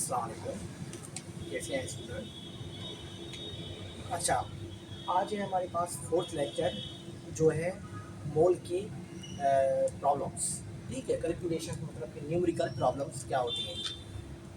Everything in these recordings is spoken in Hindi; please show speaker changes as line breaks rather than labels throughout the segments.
अस्सलाम वालेकुम। कैसे हैं स्टूडेंट? अच्छा, आज है हमारे पास फोर्थ लेक्चर जो है मोल के प्रॉब्लम्स। ठीक है, कैलकुलेशन मतलब कि न्यूमेरिकल प्रॉब्लम्स क्या होती हैं।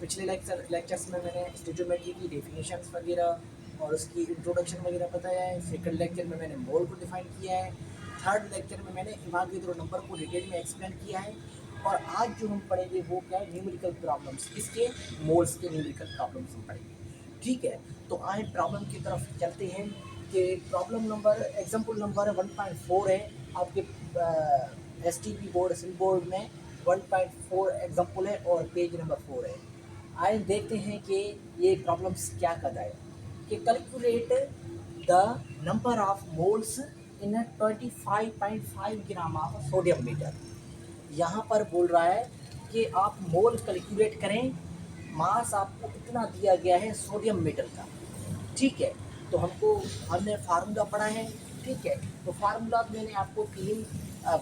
पिछले लेक्चर्स में मैंने स्टोइचोमेट्री की डेफिनेशंस वगैरह और उसकी इंट्रोडक्शन वगैरह बताया है। सेकंड लेक्चर में मैंने मोल को डिफाइन किया है। थर्ड लेक्चर में मैंने इवागेद्रो नंबर को डिटेल में एक्सप्लेन किया है। और आज जो हम पढ़ेंगे वो क्या है, न्यूमेरिकल प्रॉब्लम्स। इसके मोल्स के न्यूमेरिकल प्रॉब्लम्स हम पढ़ेंगे। ठीक है, तो आए प्रॉब्लम की तरफ चलते हैं कि प्रॉब्लम नंबर एग्जाम्पल नंबर 1.4 है आपके STP बोर्ड सिल बोर्ड में। 1.4 एग्जाम्पल है और पेज नंबर 4 है। आए देखते हैं कि ये प्रॉब्लम्स क्या कर रहा है कि calculate the number of moles in 25.5 gram of sodium metre. यहाँ पर बोल रहा है कि आप मोल कैलकुलेट करें, मास आपको इतना दिया गया है सोडियम मेटल का। ठीक है, तो हमने फार्मूला पढ़ा है। ठीक है, तो फार्मूला मैंने आपको तीन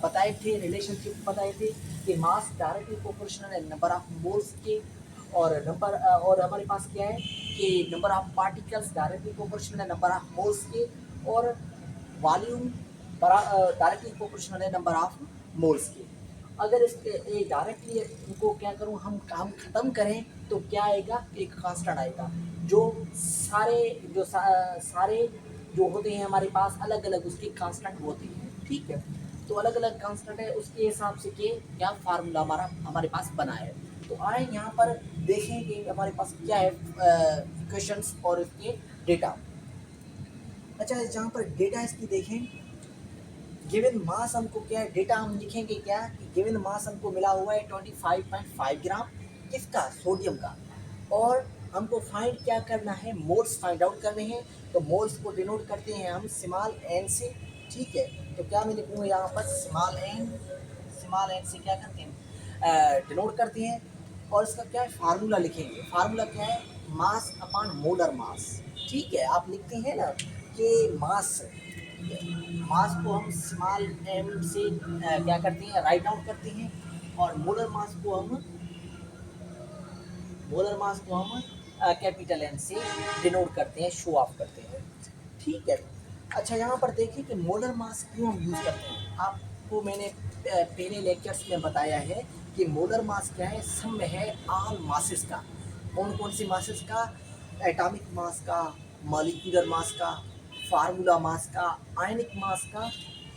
बताए थे, रिलेशनशिप बताए थे कि मास डायरेक्टली प्रोपोर्शनल है नंबर ऑफ मोल्स के, और और हमारे पास क्या है कि number of particles directly proportional है नंबर ऑफ मोल्स के, और वॉल्यूम डायरेक्टली प्रोपोर्शनल है नंबर ऑफ मोल्स के। अगर इसके डायरेक्टली इनको क्या करूँ, हम काम ख़त्म करें तो क्या आएगा, एक कांस्टेंट आएगा जो सारे जो होते हैं हमारे पास अलग अलग उसके कांस्टेंट होते हैं। ठीक है, तो अलग अलग कांस्टेंट है, उसके हिसाब से के क्या फार्मूला हमारे पास बना है। तो आए यहाँ पर देखें कि हमारे पास क्या है क्वेश्चंस और इसके डेटा। अच्छा, जहाँ पर डेटा इसकी देखें, गिवन मास हमको क्या है, डेटा हम लिखेंगे क्या कि गिवन मास हमको मिला हुआ है 25.5 ग्राम किसका, सोडियम का। और हमको फाइंड क्या करना है, मोल्स फाइंड आउट करने हैं। तो मोल्स को डिनोट करते हैं हम स्मॉल एन से। ठीक है, तो क्या मैं लिखूँगा यहाँ पर स्मॉल एन से क्या करते हैं, डिनोट करते हैं। और इसका क्या है, फार्मूला लिखेंगे। फार्मूला क्या है, मास अपॉन मोलर मास। ठीक है, आप लिखते हैं ना कि मास को हम स्मॉल एम से क्या करते हैं, राइट आउट करते हैं। और मोलर मास को हम कैपिटल एन से डिनोट करते हैं, शो ऑफ करते हैं। ठीक है, अच्छा यहाँ पर देखिए कि मोलर मास क्यों हम यूज़ करते हैं। आपको मैंने पहले लेक्चर्स में बताया है कि मोलर मास क्या है, सम है ऑल मासेस का। कौन कौन सी मासेस का, एटॉमिक मास का, मॉलिक्यूलर मास का, फार्मूला मास का, आयनिक मास का,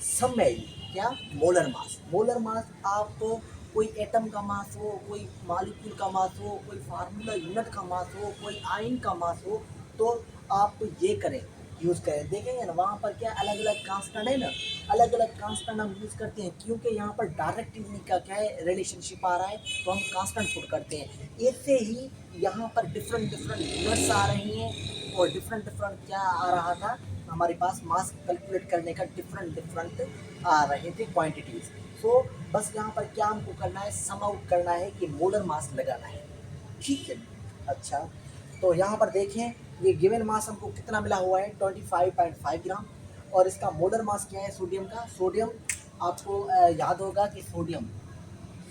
सम है क्या, मोलर मास। मोलर मास आप कोई एटम का मास हो, कोई मॉलिक्यूल का मास हो, कोई फार्मूला यूनिट का मास हो, कोई आयन का मास हो, तो आप ये करें, यूज़ करें। देखेंगे ना वहाँ पर क्या अलग अलग कांस्टेंट है ना, अलग अलग कांस्टेंट हम यूज़ करते हैं क्योंकि यहाँ पर डायरेक्ट का क्या है, रिलेशनशिप आ रहा है, तो हम कांस्टेंट पुट करते हैं। ऐसे ही यहाँ पर डिफरेंट डिफरेंट यूनिट्स आ रही हैं और डिफरेंट डिफरेंट क्या आ रहा था हमारे पास, मास कैलकुलेट करने का डिफरेंट डिफरेंट आ रहे थे क्वांटिटीज़। सो बस यहाँ पर क्या हमको करना है, सम आउट करना है कि मोलर मास लगाना है। ठीक है, अच्छा तो यहाँ पर देखें ये गिवन मास हमको कितना मिला हुआ है 25.5 ग्राम। और इसका मोलर मास क्या है सोडियम का। सोडियम आपको याद होगा कि सोडियम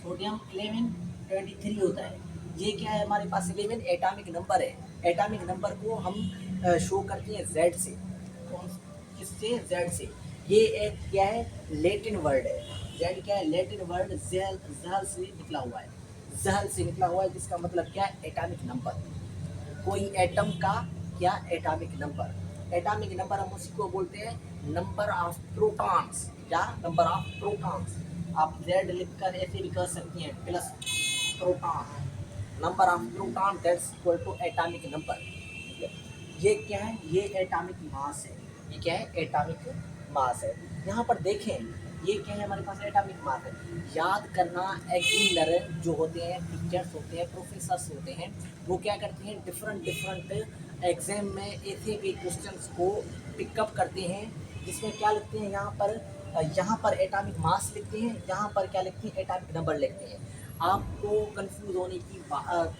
सोडियम 1123 होता है। ये क्या है हमारे पास, 11 एटॉमिक नंबर है। एटॉमिक नंबर को हम शो करते हैं जेड से। तो हम किससे, जेड से। ये एक क्या है, लैटिन वर्ड है। जेड क्या है, लैटिन वर्ड, जहल से निकला हुआ है। जहल से निकला हुआ है जिसका मतलब क्या है, एटॉमिक नंबर। कोई एटम का क्या, एटॉमिक नंबर। एटॉमिक नंबर हम उसी को बोलते हैं नंबर ऑफ प्रोटॉन्स। क्या, नंबर ऑफ प्रोटॉन्स। आप जेड लिखकर ऐसे भी कर सकती हैं, plus proton, number of proton that's equal to atomic number. ये क्या है, ये एटॉमिक मास है। ये क्या है, एटॉमिक मास है। यहाँ पर देखें ये क्या है, हमारे पास एटॉमिक मास है। याद करना, एग्जामिनर जो होते हैं, टीचर्स होते हैं, प्रोफेसर्स होते हैं, वो क्या करते हैं, डिफरेंट डिफरेंट एग्जाम में ऐसे भी क्वेश्चंस को पिकअप करते हैं जिसमें क्या लिखते हैं, यहाँ पर एटॉमिक मास लिखते हैं, यहाँ पर क्या लिखते हैं, एटॉमिक नंबर लिखते हैं। आपको कंफ्यूज होने की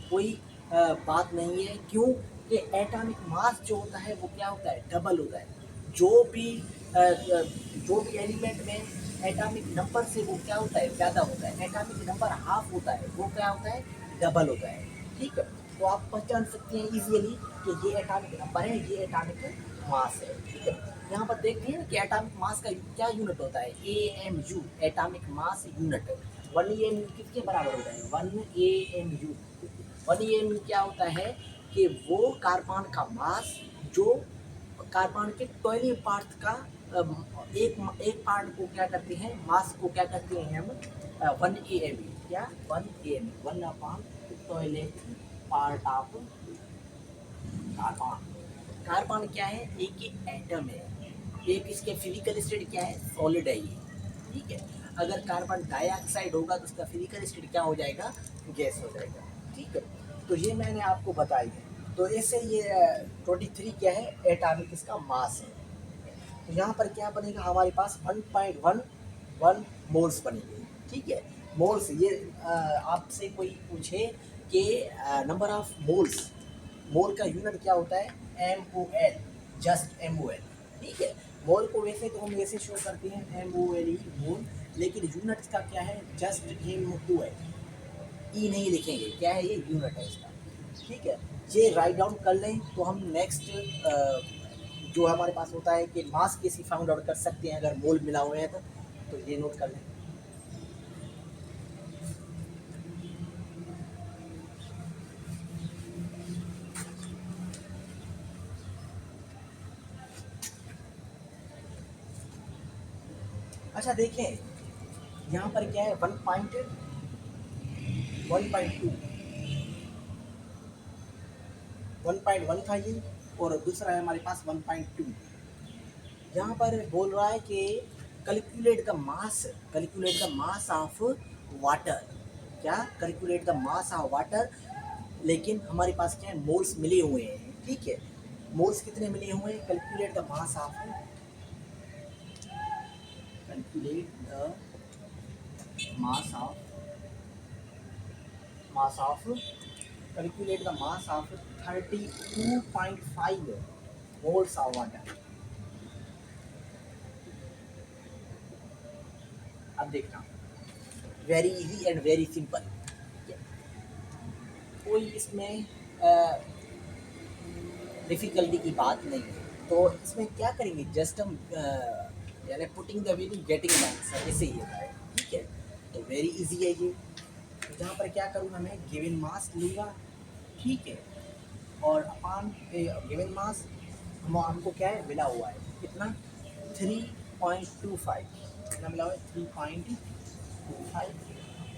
कोई बात नहीं है। क्यों कि एटॉमिक मास जो होता है वो क्या होता है, डबल होता है। जो भी जो भी एलिमेंट में एटॉमिक नंबर से वो क्या होता है, ज़्यादा होता है। एटॉमिक नंबर हाफ होता है, वो क्या होता है, डबल होता है। ठीक है, तो आप पहचान सकते हैं इजीली कि ये एटॉमिक नंबर है, ये एटॉमिक मास है। ठीक है, यहाँ पर देखते हैं कि एटॉमिक मास का क्या यूनिट होता है, AMU, atomic mass unit. 1 AMU किसके बराबर होता है, 1 AMU। 1 AMU क्या होता है कि वो कार्बन का मास जो कार्बन के 12 पार्ट का एक पार्ट को क्या करते हैं, मास को क्या करते हैं हम 1 AMU, क्या 1 AMU, 1 upon 12 part of carbon. Carbon क्या है, एक एटम है, एक इसके फिजिकल स्टेट क्या है, सॉलिड है ये। ठीक है, अगर कार्बन डाइऑक्साइड होगा तो उसका फिजिकल स्टेट क्या हो जाएगा, गैस हो जाएगा। ठीक है, तो ये मैंने आपको बताई है। तो ऐसे ये 23 क्या है, एटॉमिक इसका मास है। तो यहाँ पर क्या बनेगा, हमारे पास 1.11 मोल्स बनेंगे। ठीक है, मोल्स ये आपसे कोई पूछे कि नंबर ऑफ मोल्स, मोल का यूनिट क्या होता है, MOL, जस्ट MOL। ठीक है, मोल को वैसे तो हम ऐसे शो करते हैं MOL ही मोल, लेकिन यूनिट का क्या है, जस्ट MOL, ई नहीं लिखेंगे, क्या है ये, यूनिट है इसका। ठीक है, ये राइट डाउन कर लें तो हम नेक्स्ट जो हमारे पास होता है कि मास कैसे फाउंड आउट कर सकते हैं अगर मोल मिला हुए हैं तो ये नोट कर लें। अच्छा देखें, यहाँ पर क्या है, 1.2 1.1 था ये, और दूसरा है हमारे पास 1.2। यहाँ पर बोल रहा है कि calculate the mass of water, क्या calculate the mass of water, लेकिन हमारे पास क्या है, मोल्स मिले हुए हैं। ठीक है, मोल्स कितने मिले हुए हैं, calculate the mass of calculate the mass of 32.5 moles of water। अब देखना, very easy and very simple, कोई इसमें डिफिकल्टी की बात नहीं है। तो इसमें क्या करेंगे, जस्ट हम यानी putting the value getting the answer, ऐसे ही होता है। ठीक है, तो वेरी इजी है ये। तो जहाँ पर क्या करूँगा, मैं गिवन मास लूँगा। ठीक है, और अपान गिवन मास हमको क्या है, मिला हुआ है कितना, 3.25, कितना मिला हुआ है, 3.25।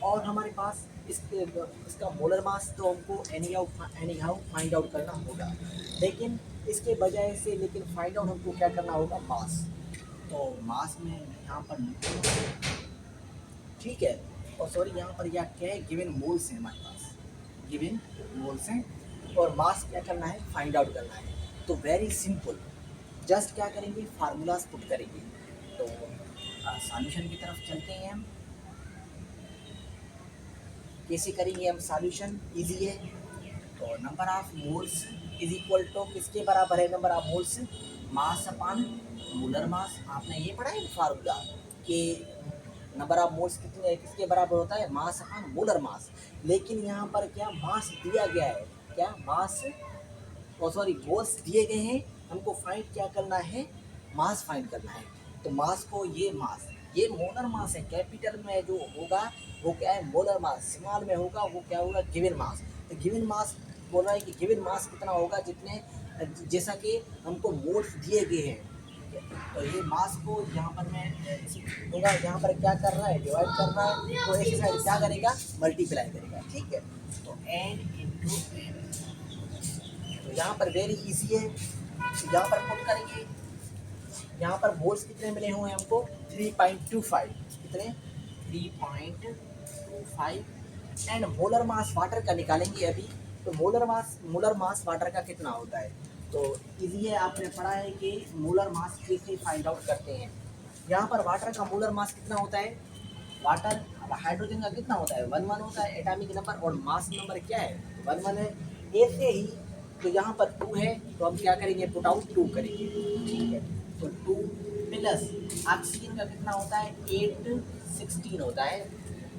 और हमारे पास इसका मोलर मास तो हमको एनी हाउ फाइंड आउट करना होगा, लेकिन इसके बजाय से लेकिन फाइंड आउट हमको क्या करना होगा, मास। तो मास में यहाँ पर, ठीक है, और सॉरी यहाँ पर क्या है, गिवन मोल्स है हमारे पास, गिवन मोल्स हैं, और मास क्या करना है, फाइंड आउट करना है। तो वेरी सिंपल, जस्ट क्या करेंगे, फार्मूलाज पुट करेंगे। तो सॉल्यूशन की तरफ चलते हैं हम, कैसे करेंगे हम सॉल्यूशन, इजी है। तो number of moles is equal to किसके बराबर है, number of moles, mass upon molar mass. आपने ये पढ़ा है फार्मूला कि नंबर ऑफ मोल्स कितने किसके बराबर होता है, मास अपान मोलर मास। लेकिन यहाँ पर क्या मास दिया गया है, क्या मास, सॉरी मोल्स दिए गए हैं, हमको फाइंड क्या करना है, मास फाइंड करना है। तो मास को ये मास, ये मोलर मास है, कैपिटल में जो होगा वो क्या है, मोलर मास, स्मॉल में होगा वो क्या होगा, गिवन मास। तो गिवन मास बोल रहा है कि गिवन मास कितना होगा, जितने जैसा कि हमको मोल्स दिए गए हैं। तो ये मास को यहाँ पर मैं दूंगा, यहाँ पर क्या कर रहा है, डिवाइड कर रहा है, तो ऐसे साइड क्या करेगा, मल्टीप्लाई करेगा। ठीक है, तो n इंटू एन, तो यहाँ पर वेरी इजी है, तो यहाँ पर पुट करेंगे। यहाँ पर मोल्स कितने मिले हुए हैं हमको, 3.25, कितने, 3.25, एंड मोलर मास वाटर का निकालेंगे अभी। तो मोलर मास वाटर का कितना होता है, तो इजी है, आपने पढ़ा है कि मोलर मास कैसे फाइंड आउट करते हैं। यहाँ पर वाटर का मोलर मास कितना होता है, वाटर हाइड्रोजन का कितना होता है, 1 1 होता है एटॉमिक नंबर, और मास नंबर क्या है, 1 1 है। ऐसे ही तो यहाँ पर 2 है, तो हम क्या करेंगे, पुट आउट 2 करेंगे। ठीक है, तो 2 प्लस ऑक्सीजन का कितना होता है, 8 16 होता है।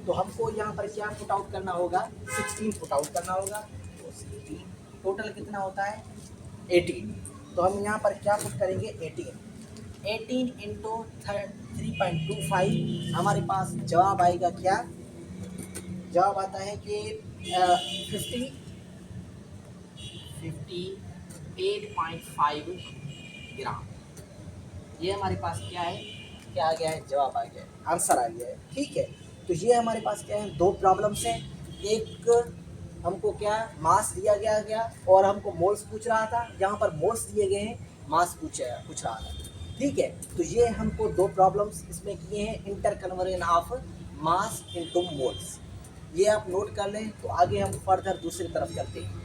तो हमको यहाँ पर क्या पुट आउट करना होगा, 16 पुट आउट करना होगा। तो 16, टोटल कितना होता है 18। तो हम यहाँ पर क्या पुट करेंगे 18 इंटू 3.25, हमारे पास जवाब आएगा क्या, जवाब आता है कि 58.5 ग्राम। ये हमारे पास क्या है, क्या आ गया है, जवाब आ गया है, आंसर आ गया है। ठीक है, तो ये हमारे पास क्या है, दो प्रॉब्लम्स हैं। एक हमको क्या मास दिया गया और हमको मोल्स पूछ रहा था, यहाँ पर मोल्स दिए गए हैं, मास पूछ रहा था। ठीक है, तो ये हमको दो प्रॉब्लम्स इसमें किए हैं, inter conversion of mass into moles. ये आप नोट कर लें, तो आगे हम फर्दर दूसरी तरफ चलते हैं।